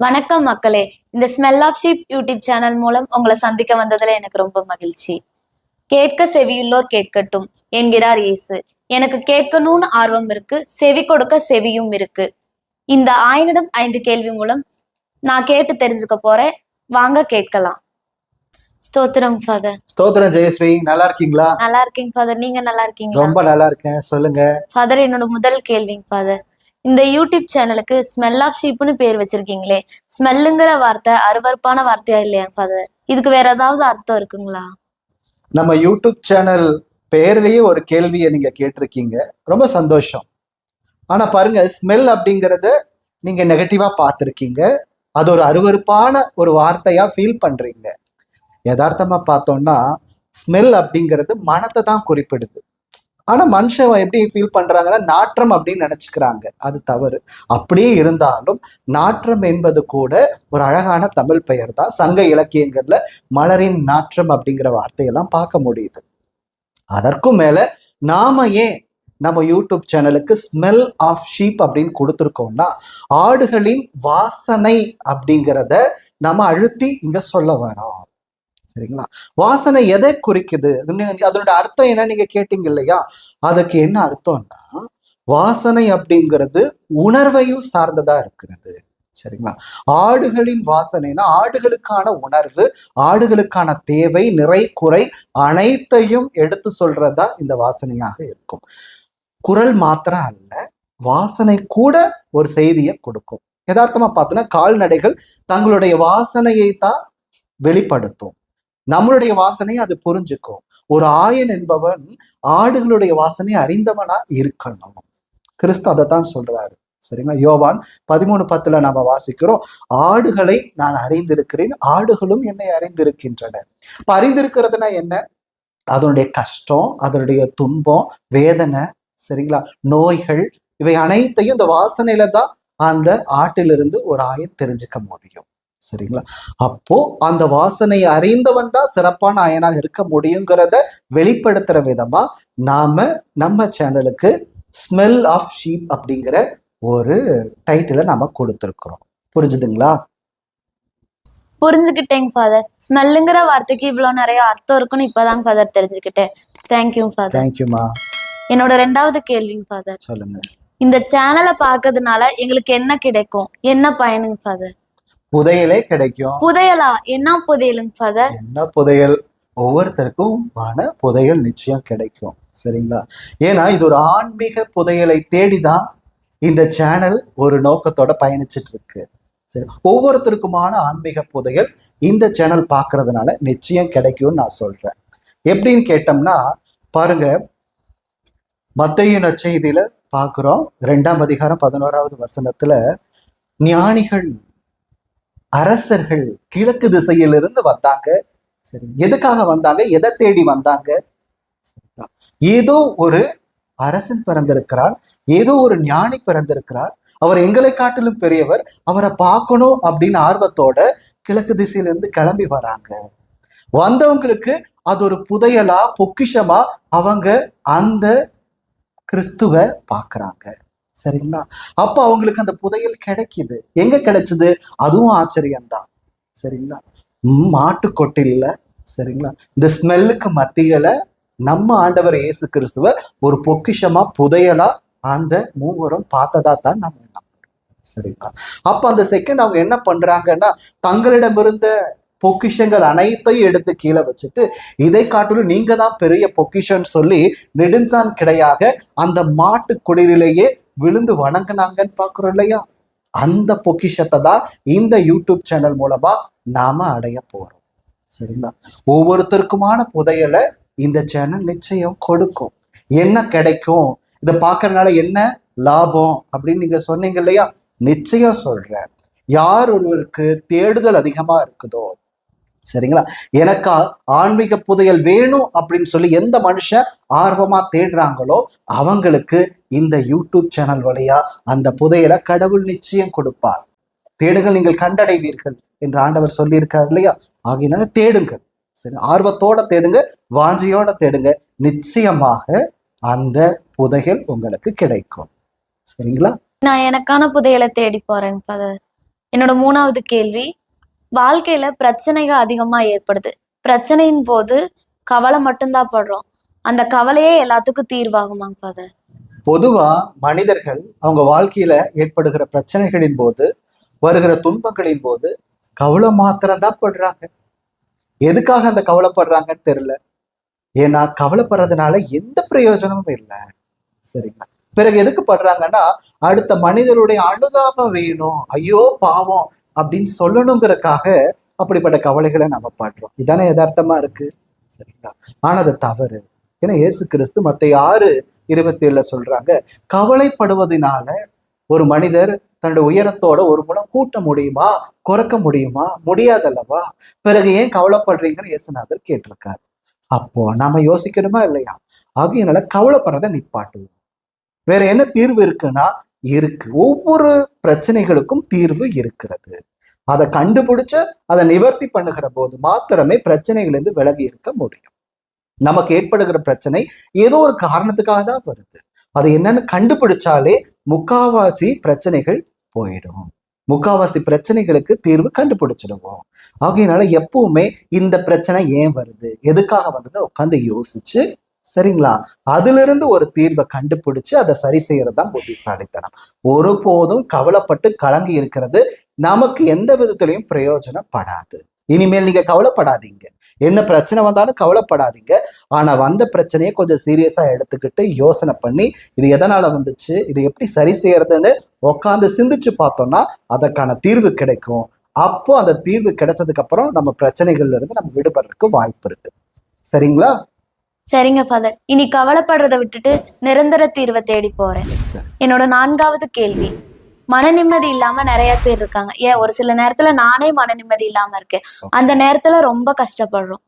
வணக்கம் மக்களே. இந்த smell of sheep YouTube channel மூலம் உங்களை சந்திக்க வந்ததுல எனக்கு ரொம்ப மகிழ்ச்சி. கேட்க செவியுள்ளோர் கேட்கட்டும் என்கிறார் இயேசு. எனக்கு கேட்கணும்னு ஆர்வம் இருக்கு, செவி கொடுக்க செவியும் இருக்கு. இந்த 5 கேள்வி மூலம் நான் கேட்டு தெரிஞ்சுக்க போறேன். வாங்க கேட்கலாம். ஸ்தோத்திரம் ஃபாதர். ஸ்தோத்திரம் ஜெயஸ்ரீ, நல்லா இருக்கீங்களா? நல்லா இருக்கீங்க ஃபாதர், நீங்க நல்லா இருக்கீங்களா? ரொம்ப நல்லா இருக்கேன், சொல்லுங்க ஃபாதர். என்னோட முதல் கேள்விங்க ஃபாதர், இந்த யூடியூப் சேனலுக்கு ஸ்மெல் ஆஃப் ஷீப்னு பேர் வச்சிருக்கீங்களே, ஸ்மெல்லுங்கிற வார்த்தை அருவருப்பான வார்த்தையா இல்லையா ஃபாதர்? இதுக்கு வேற ஏதாவது அர்த்தம் இருக்குங்களா? நம்ம யூடியூப் சேனல் பேர்லயே ஒரு கேள்வியை நீங்க கேட்டிருக்கீங்க, ரொம்ப சந்தோஷம். ஆனா பாருங்க, ஸ்மெல் அப்படிங்கறத நீங்க நெகட்டிவா பார்த்துருக்கீங்க, அது ஒரு அருவருப்பான ஒரு வார்த்தையா ஃபீல் பண்றீங்க. யதார்த்தமா பார்த்தோம்னா ஸ்மெல் அப்படிங்கிறது மனத்தை தான் குறிப்பிடுது. ஆனா மனுஷன் எப்படி ஃபீல் பண்றாங்கன்னா நாற்றம் அப்படின்னு நினைச்சுக்கிறாங்க. அது தவறு. அப்படியே இருந்தாலும் நாற்றம் என்பது கூட ஒரு அழகான தமிழ் பெயர் தான். சங்க இலக்கியங்கள்ல மலரின் நாற்றம் அப்படிங்கிற வார்த்தையெல்லாம் பார்க்க முடியுது. அதற்கும் மேல நாம ஏன் நம்ம யூடியூப் சேனலுக்கு ஸ்மெல் ஆஃப் ஷீப் அப்படின்னு கொடுத்துருக்கோம்னா, ஆடுகளின் வாசனை அப்படிங்கிறத நம்ம அழுத்தி இங்க சொல்ல வரோம். சரிங்களா? வாசனை எதை குறிக்குது, அதனோட அர்த்தம் என்ன நீங்க கேட்டீங்க இல்லையா? அதுக்கு என்ன அர்த்தம்னா, வாசனை அப்படிங்கிறது உணர்வையும் சார்ந்ததா இருக்கிறது. சரிங்களா? ஆடுகளின் வாசனைனா ஆடுகளுக்கான உணர்வு, ஆடுகளுக்கான தேவை, நிறை, குறை அனைத்தையும் எடுத்து சொல்றதா இந்த வாசனையாக இருக்கும். குரல் மாத்திரம் அல்ல, வாசனை கூட ஒரு செய்தியை கொடுக்கும். யதார்த்தமா பார்த்தோன்னா கால்நடைகள் தங்களுடைய வாசனையை தான் வெளிப்படுத்தும். நம்மளுடைய வாசனையை அது புரிஞ்சுக்கும். ஒரு ஆயன் என்பவன் ஆடுகளுடைய வாசனை அறிந்தவனா இருக்கணும். கிறிஸ்து அதை தான் சொல்றாரு. சரிங்களா? யோவான் 13:10 நாம வாசிக்கிறோம், ஆடுகளை நான் அறிந்திருக்கிறேன், ஆடுகளும் என்னை அறிந்திருக்கின்றன. இப்ப அறிந்திருக்கிறதுனா என்ன? அதனுடைய கஷ்டம், அதனுடைய துன்பம், வேதனை, சரிங்களா, நோய்கள், இவை அனைத்தையும் இந்த வாசனையில தான் அந்த ஆட்டிலிருந்து ஒரு ஆயன் தெரிஞ்சுக்க முடியும். சரிங்களா? அப்போ அந்த வாசனையை அறிந்தவன் தான் சிறப்பான ஆயனாக இருக்க முடியுங்கிறத வெளிப்படுத்துற விதமா நாம நம்ம சேனலுக்கு ஸ்மெல் ஆஃப் ஷீப் அப்படிங்கிற ஒரு டைட்டிலை நாம கொடுத்துருக்கிறோம். புரிஞ்சுதுங்களா? புரிஞ்சுக்கிட்டேங்க ஃபாதர். ஸ்மெல்லுங்கிற வார்த்தைக்கு இவ்வளவு நிறைய அர்த்தம் இருக்குன்னு இப்பதாங்க ஃபாதர் தெரிஞ்சுக்கிட்டேன். Thank you father. தேங்க்யூமா. என்னோட 2வது கேள்விங்க ஃபாதர், சொல்லுங்க. இந்த சேனலை பார்க்கறதுனால எங்களுக்கு என்ன கிடைக்கும், என்ன பயனுங்க ஃபாதர்? புதையலே கிடைக்கும். புதையலா? என்ன புதையலுங்க ஃபாதர்? என்ன புதையல்? ஒவ்வொருத்தருக்கும் புதையல் நிச்சயம் கிடைக்கும். சரிங்களா? ஏன்னா இது ஒரு ஆன்மீக புதையலை தேடிதான் இந்த சேனல் ஒரு நோக்கத்தோட பயணிச்சுட்டு இருக்கு. சரி, ஒவ்வொருத்தருக்குமான ஆன்மீக புதையல் இந்த சேனல் பார்க்கறதுனால நிச்சயம் கிடைக்கும்னு நான் சொல்றேன். எப்படின்னு கேட்டோம்னா பாருங்க, மத்தேயு நற்செய்தியில பார்க்கிறோம், 2ஆம் அதிகாரம் 11வது வசனத்துல, ஞானிகள் அரசர்கள் கிழக்கு திசையிலிருந்து வந்தாங்க. சரி, எதுக்காக வந்தாங்க? எதை தேடி வந்தாங்க? ஏதோ ஒரு அரசன் பிறந்திருக்கிறார், ஏதோ ஒரு ஞானி பிறந்திருக்கிறார், அவர் எங்களை காட்டிலும் பெரியவர், அவரை பார்க்கணும் அப்படின்னு ஆர்வத்தோட கிழக்கு திசையிலிருந்து கிளம்பி வராங்க. வந்தவங்களுக்கு அது ஒரு புதையலா, பொக்கிஷமா அவங்க அந்த கிறிஸ்துவ பார்க்கறாங்க. சரிங்களா? அப்ப அவங்களுக்கு அந்த புதையல் கிடைக்குது. எங்க கிடைச்சது? அதுவும் ஆச்சரியம்தான். சரிங்களா? மாட்டுக்கொட்டில, சரிங்களா, இந்த ஸ்மெல்லுக்கு மத்தியில நம்ம ஆண்டவர் இயேசு கிறிஸ்துவ ஒரு பொக்கிஷமா, புதையலா அந்த மூவரும் பார்த்ததா தான் நம்ம நம்புறோம். சரிங்களா? அப்ப அந்த செகண்ட் அவங்க என்ன பண்றாங்கன்னா, தங்களிடம் இருந்த பொக்கிஷங்கள் அனைத்தையும் எடுத்து கீழே வச்சுட்டு, இதை காட்டிலும் நீங்க தான் பெரிய பொக்கிஷன்னு சொல்லி நெடுஞ்சான் கிடையாக அந்த மாட்டு குடிலிலேயே விழுந்து வணங்கினாங்கன்னு பாக்குறோம் இல்லையா? அந்த பொக்கிஷத்தை தான் இந்த யூடியூப் சேனல் மூலமா நாம அடைய போறோம். சரிங்களா? ஒவ்வொருத்தருக்குமான புதையலை இந்த சேனல் நிச்சயம் கொடுக்கும். என்ன கிடைக்கும், இதை பார்க்கறதுனால என்ன லாபம் அப்படின்னு நீங்க சொன்னீங்க இல்லையா? நிச்சயம் சொல்றேன். யார் ஒருவருக்கு தேடுதல் அதிகமா இருக்குதோ, சரிங்களா, எனக்கா ஆன்மீக புதையல் வேணும் அப்படின்னு சொல்லி எந்த மனுஷன் ஆர்வமா தேடுறாங்களோ அவங்களுக்கு இந்த யூடியூப் சேனல் வழியா அந்த புதையலை கடவுள் நிச்சயம் கொடுப்பார். தேடுங்கள் நீங்கள் கண்டடைவீர்கள் என்று ஆண்டவர் சொல்லியிருக்கார் இல்லையா? ஆகையினால தேடுங்கள். சரி, ஆர்வத்தோட தேடுங்க, வாஞ்சியோட தேடுங்க, நிச்சயமாக அந்த புதையல் உங்களுக்கு கிடைக்கும். சரிங்களா? நான் எனக்கான புதையலை தேடி போறேங்க ஃபாதர். என்னோட 3வது கேள்வி, வாழ்க்கையில பிரச்சனைகள் அதிகமா ஏற்படுது. பிரச்சனையின் போது கவலை மட்டும்தான் படுறோம். அந்த கவலையே எல்லாத்துக்கும் தீர்வாகுமாங்க ஃபாதர்? பொதுவா மனிதர்கள் அவங்க வாழ்க்கையில ஏற்படுகிற பிரச்சனைகளின் போது, வருகிற துன்பங்களின் போது கவலை மாத்திரம்தான் படுறாங்க. எதுக்காக அந்த கவலைப்படுறாங்கன்னு தெரியல. ஏன்னா கவலைப்படுறதுனால எந்த பிரயோஜனமும் இல்லை. சரிங்களா? பிறகு எதுக்கு படுறாங்கன்னா, அடுத்த மனிதருடைய அனுதாபம் வேணும், ஐயோ பாவம் அப்படின்னு சொல்லணுங்கிறதுக்காக அப்படிப்பட்ட கவலைகளை நம்ம படுறோம். இதானே யதார்த்தமா இருக்கு. சரிங்களா? ஆனா அது தவறு. ஏன்னா இயேசு கிறிஸ்து மத்தேயு 6:27 சொல்றாங்க, கவலைப்படுவதனால ஒரு மனிதர் தன்னுடைய உயரத்தோட ஒரு முழம் கூட்ட முடியுமா, குறைக்க முடியுமா? முடியாதல்லவா? பிறகு ஏன் கவலைப்படுறீங்கன்னு இயேசுநாதர் கேட்டிருக்காரு. அப்போ நாம யோசிக்கணுமா இல்லையா? ஆகையினால கவலைப்படுறதை நிப்பாட்டுவோம். வேற என்ன தீர்வு இருக்குன்னா, இருக்கு. ஒவ்வொரு பிரச்சனைகளுக்கும் தீர்வு இருக்கிறது. அதை கண்டுபிடிச்சு அதை நிவர்த்தி பண்ணுகிற போது மாத்திரமே பிரச்சனைகளிலிருந்து விலகி இருக்க முடியும். நமக்கு ஏற்படுகிற பிரச்சனை ஏதோ ஒரு காரணத்துக்காக தான் வருது. அது என்னன்னு கண்டுபிடிச்சாலே முக்காவாசி பிரச்சனைகள் போயிடும். முக்காவாசி பிரச்சனைகளுக்கு தீர்வு கண்டுபிடிச்சிடுவோம். ஆகையினால எப்பவுமே இந்த பிரச்சனை ஏன் வருது, எதுக்காக வந்தது உட்காந்து யோசிச்சு, சரிங்களா, அதுல இருந்து ஒரு தீர்வை கண்டுபிடிச்சு அதை சரி செய்யறதுதான் புத்திசாலித்தனம். ஒருபோதும் கவலைப்பட்டு கலங்கி இருக்கிறது நமக்கு எந்த விதத்திலையும் பிரயோஜனப்படாது. இனிமேல் நீங்க கவலைப்படாதீங்க. என்ன பிரச்சனை வந்தாலும் கவலைப்படாதீங்க. ஆனா வந்த பிரச்சனையை கொஞ்சம் சீரியஸா எடுத்துக்கிட்டு யோசனை பண்ணி இது எதனால வந்துச்சு, இது எப்படி சரி செய்யறதுன்னு உட்காந்து சிந்திச்சு பார்த்தோம்னா அதற்கான தீர்வு கிடைக்கும். அப்போ அந்த தீர்வு கிடைச்சதுக்கு அப்புறம் நம்ம பிரச்சனைகள்ல இருந்து நம்ம விடுபடுறதுக்கு வாய்ப்பு இருக்கு. சரிங்களா? சரிங்க ஃபாதர். இனி கவலைப்படுறதை விட்டுட்டு நிரந்தர தீர்வை தேடி போறேன். என்னோட 4வது கேள்வி, மன நிம்மதி இல்லாம நிறைய பேர் இருக்காங்க. ஏன் ஒரு சில நேரத்துல நானே மன நிம்மதி இல்லாம இருக்கேன். அந்த நேரத்துல ரொம்ப கஷ்டப்படுறோம்.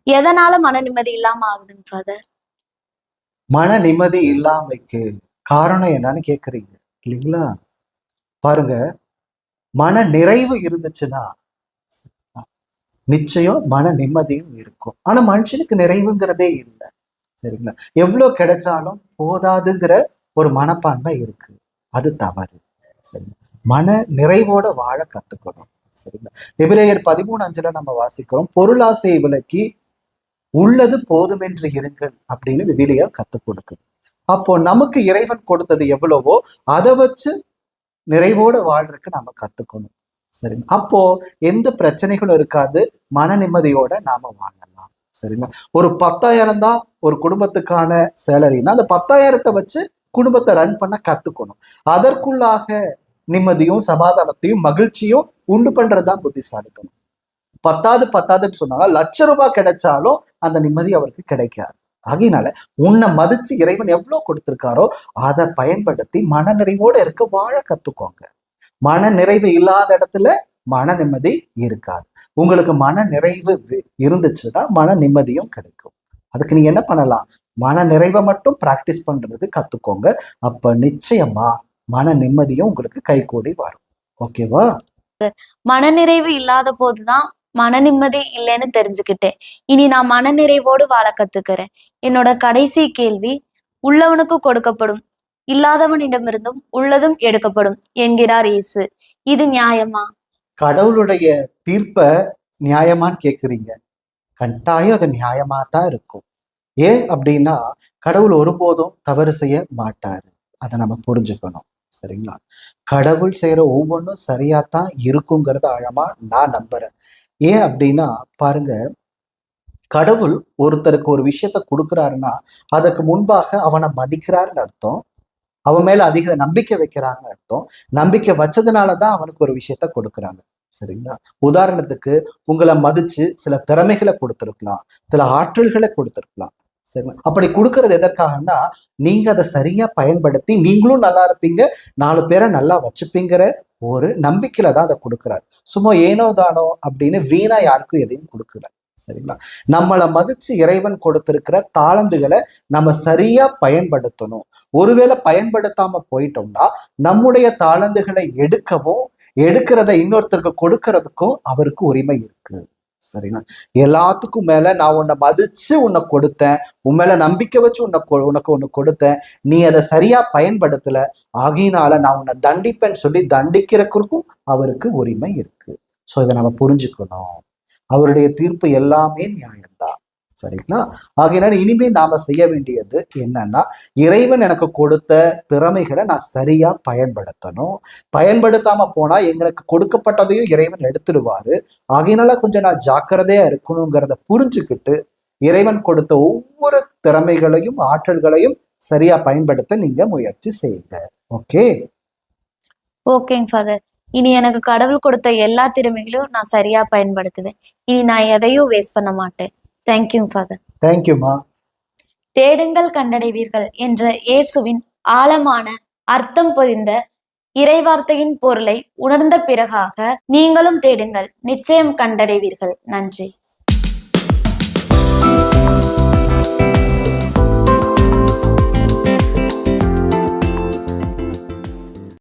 எதனால மன நிம்மதி இல்லாம ஆகுதுங்க ஃபாதர்? மன நிம்மதி இல்லாமைக்கு காரணம் என்னன்னு கேக்குறீங்க இல்லைங்களா? பாருங்க, மன நிறைவு இருந்துச்சுன்னா நிச்சயம் மன நிம்மதியும் இருக்கும். ஆனா மனுஷனுக்கு நிறைவுங்கிறதே இல்லை. சரிங்களா? எவ்வளவு கிடைச்சாலும் போதாதுங்கிற ஒரு மனப்பான்மை இருக்கு. அது தவறு. சரிங்களா? மன நிறைவோட வாழ கத்துக்கணும். சரிங்களா? எபிரேயர் 13:5 நம்ம வாசிக்கிறோம், பொருளாசையை விலக்கி உள்ளது போதுமென்று இருங்கள் அப்படின்னு விவிலியா கத்துக் கொடுக்குது. அப்போ நமக்கு இறைவன் கொடுத்தது எவ்வளவோ அதை வச்சு நிறைவோட வாழ்றதுக்கு நாம கத்துக்கணும். சரிங்க? அப்போ எந்த பிரச்சனைகளும் இருக்காது. மன நிம்மதியோட நாம வாழலாம். சரிங்களா? ஒரு 10,000 தான் ஒரு குடும்பத்துக்கான சேலரினா அந்த 10,000 வச்சு குடும்பத்தை ரன் பண்ண கத்துக்கணும். அதற்குள்ளாக நிம்மதியும் சமாதானத்தையும் மகிழ்ச்சியும் உண்டு பண்றதுதான் புத்திசாலித்தனம். பத்தாதுன்னு சொன்னாங்க, ₹1,00,000 கிடைச்சாலும் அந்த நிம்மதி அவருக்கு கிடைக்காது. ஆகையினால உன்னை மதிச்சு இறைவன் எவ்வளவு கொடுத்திருக்காரோ அதை பயன்படுத்தி மன நிறைவோட இருக்க வாழ கத்துக்கோங்க. மன நிறைவு இல்லாத இடத்துல மன நிம்மதி இருக்காது. உங்களுக்கு மன நிறைவு இருந்துச்சுன்னா மன நிம்மதியும் கிடைக்கும். அதுக்கு நீங்க என்ன பண்ணலாம்? மன நிறைவை மட்டும் பிராக்டிஸ் பண்றது கத்துக்கோங்க. அப்ப நிச்சயமா மன நிம்மதியும் உங்களுக்கு கைகூடி வரும். ஓகேவா? மனநிறைவு இல்லாத போதுதான் மன நிம்மதி இல்லைன்னு தெரிஞ்சுக்கிட்டேன். இனி நான் மனநிறைவோடு வாழ கத்துக்கிறேன். என்னோட கடைசி கேள்வி, உள்ளவனுக்கு கொடுக்கப்படும், இல்லாதவனிடமிருந்தும் உள்ளதும் எடுக்கப்படும் என்கிறார் இயேசு. இது நியாயமா? கடவுளுடைய தீர்ப்ப நியாயமான்னு கேக்குறீங்க. கட்டாயம் அது நியாயமா தான் இருக்கும். ஏன் அப்படின்னா கடவுள் ஒருபோதும் தவறு செய்ய மாட்டாரு. அதை நம்ம புரிஞ்சுக்கணும். சரிங்களா? கடவுள் செய்யற ஒவ்வொன்றும் சரியாத்தான் இருக்குங்கிறத ஆழமா நான் நம்புறேன். ஏன் அப்படின்னா பாருங்க, கடவுள் ஒருத்தருக்கு ஒரு விஷயத்த கொடுக்குறாருன்னா அதற்கு முன்பாக அவனை மதிக்கிறாருன்னு அர்த்தம். அவன் மேல அதிக நம்பிக்கை வைக்கிறாங்கன்னு அர்த்தம். நம்பிக்கை வச்சதுனாலதான் அவனுக்கு ஒரு விஷயத்த கொடுக்குறாங்க. சரிங்களா? உதாரணத்துக்கு உங்களை மதிச்சு சில திறமைகளை கொடுத்துருக்கலாம், சில ஆற்றல்களை கொடுத்துருக்கலாம். சரிங்களா? அப்படி கொடுக்கறது எதற்காகன்னா நீங்க அதை சரியா பயன்படுத்தி நீங்களும் நல்லா இருப்பீங்க, 4 பேரை நல்லா வச்சுப்பீங்கிற ஒரு நம்பிக்கையில தான் அதை கொடுக்குறாரு. சும்மா ஏனோ தானோ அப்படின்னு வீணா யாருக்கும் எதையும் கொடுக்கல. சரிங்களா? நம்மளை மதிச்சு இறைவன் கொடுத்திருக்கிற தாளந்துகளை நம்ம சரியா பயன்படுத்தணும். ஒருவேளை பயன்படுத்தாம போயிட்டோம்னா நம்முடைய தாளந்துகளை எடுக்கவும் எடுக்கிறத இன்னொருத்தருக்கு கொடுக்கறதுக்கும் அவருக்கு உரிமை இருக்கு. சரிங்களா? எல்லாத்துக்கும் மேல நான் உன்னை மதிச்சு உன்னை கொடுத்தேன், உன் மேல நம்பிக்கை வச்சு உனக்கு ஒண்ணு கொடுத்தேன், நீ அதை சரியா பயன்படுத்தல, ஆகையினால நான் உன்னை தண்டிப்பேன்னு சொல்லி தண்டிக்கிறதுக்கும் அவருக்கு உரிமை இருக்கு. ஸோ இதை நம்ம புரிஞ்சுக்கணும். அவருடைய தீர்ப்பு எல்லாமே நியாயம்தான். சரிங்களா? ஆகையினால இனிமே நாம செய்ய வேண்டியது என்னன்னா, இறைவன் எனக்கு கொடுத்த திறமைகளை நான் சரியா பயன்படுத்தணும். பயன்படுத்தாம போனா எங்களுக்கு கொடுக்கப்பட்டதையும் இறைவன் எடுத்துடுவாரு. ஆகையினால கொஞ்சம் நான் ஜாக்கிரதையா இருக்கணுங்கிறத புரிஞ்சுக்கிட்டு, இறைவன் கொடுத்த ஒவ்வொரு திறமைகளையும் ஆற்றல்களையும் சரியா பயன்படுத்த நீங்க முயற்சி செய்யுங்க. ஓகே? ஓகேங்க ஃபாதர். இனி எனக்கு கடவுள் கொடுத்த எல்லா திறமைகளையும் நான் சரியா பயன்படுத்துவேன். இனி நான் எதையும் வேஸ்ட் பண்ண மாட்டேன். Thank you father. தேங்க்யூமா. தேடுங்கள் கண்டடைவீர்கள் என்ற இயேசுவின் ஆழமான அர்த்தம் பொதிந்த இறைவார்த்தையின் பொருளை உணர்ந்த பிறகாக நீங்களும் தேடுங்கள், நிச்சயம் கண்டடைவீர்கள். நன்றி.